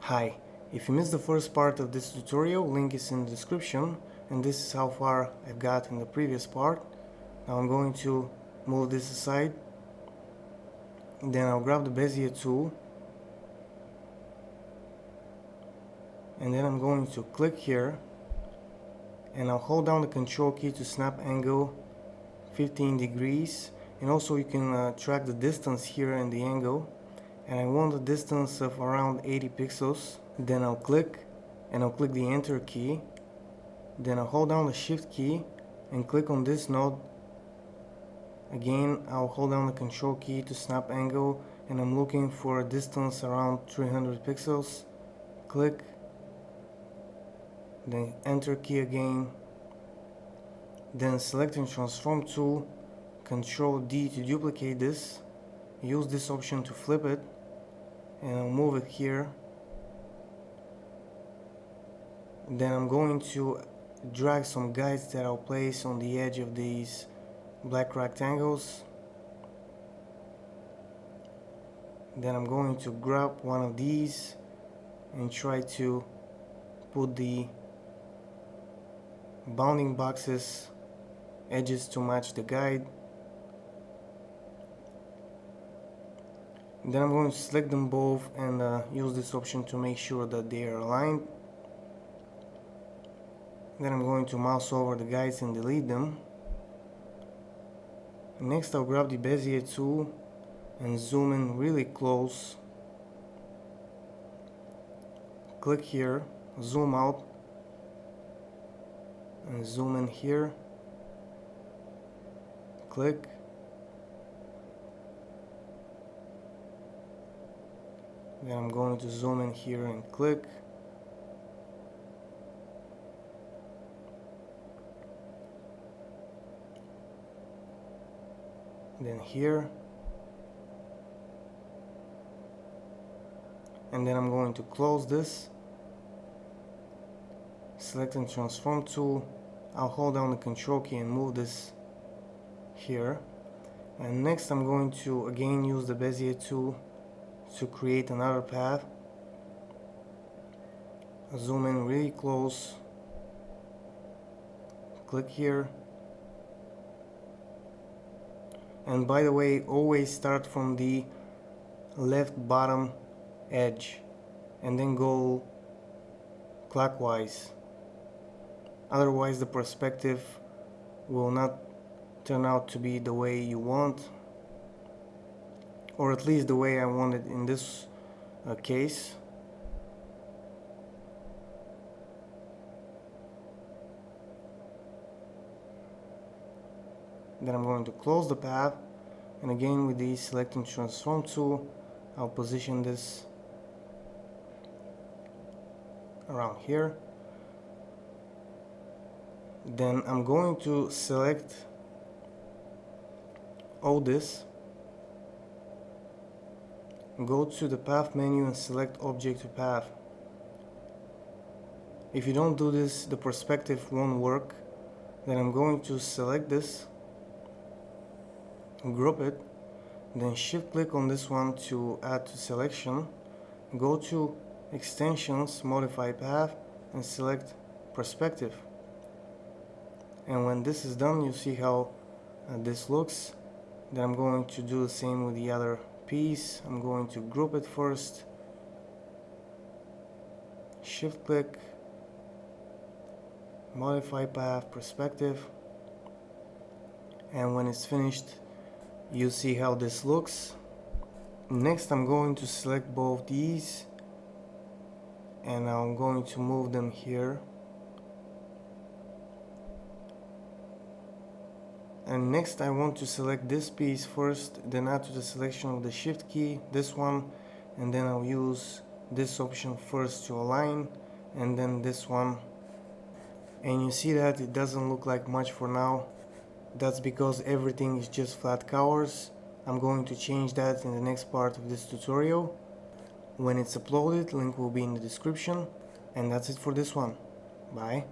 Hi, if you missed the first part of this tutorial, link is in the description, and this is how far I've got in the previous part. Now I'm going to move this aside, then I'll grab the Bezier tool, and then I'm going to click here, and I'll hold down the control key to snap angle 15 degrees, and also you can track the distance here and the angle, and I want a distance of around 80 pixels. Then I'll click, and I'll click the enter key, then I'll hold down the shift key and click on this node. Again, I'll hold down the control key to snap angle, and I'm looking for a distance around 300 pixels. Click, then enter key again, then selecting transform tool, Control D to duplicate this, use this option to flip it, and I'll move it here. Then I'm going to drag some guides that I'll place on the edge of these black rectangles. Then I'm going to grab one of these and try to put the bounding boxes edges to match the guide. Then I'm going to select them both and use this option to make sure that they are aligned. Then I'm going to mouse over the guides and delete them. Next I'll grab the Bezier tool and zoom in really close. Click here, zoom out, and zoom in here. Click. Then I'm going to zoom in here and click. Then here. And then I'm going to close this. Selecting transform tool, I'll hold down the control key and move this here. And next I'm going to again use the Bezier tool to create another path. Zoom in really close, click here, and by the way, always start from the left bottom edge and then go clockwise, otherwise the perspective will not turn out to be the way you want, or at least the way I want it in this case. Then I'm going to close the path, and again with the selecting transform tool, I'll position this around here. Then I'm going to select all this, go to the path menu and select object to path. If you don't do this, the perspective won't work. Then I'm going to select this, group it, then shift click on this one to add to selection, go to extensions, modify path, and select perspective. And when this is done, you see how this looks. Then I'm going to do the same with the other piece. I'm going to group it first, shift click, modify path, perspective, and when it's finished, you see how this looks. Next I'm going to select both these and I'm going to move them here. And next I want to select this piece first, then add to the selection with the shift key, this one, and then I'll use this option first to align, and then this one. And you see that it doesn't look like much for now. That's because everything is just flat colors. I'm going to change that in the next part of this tutorial. When it's uploaded, link will be in the description. And that's it for this one. Bye.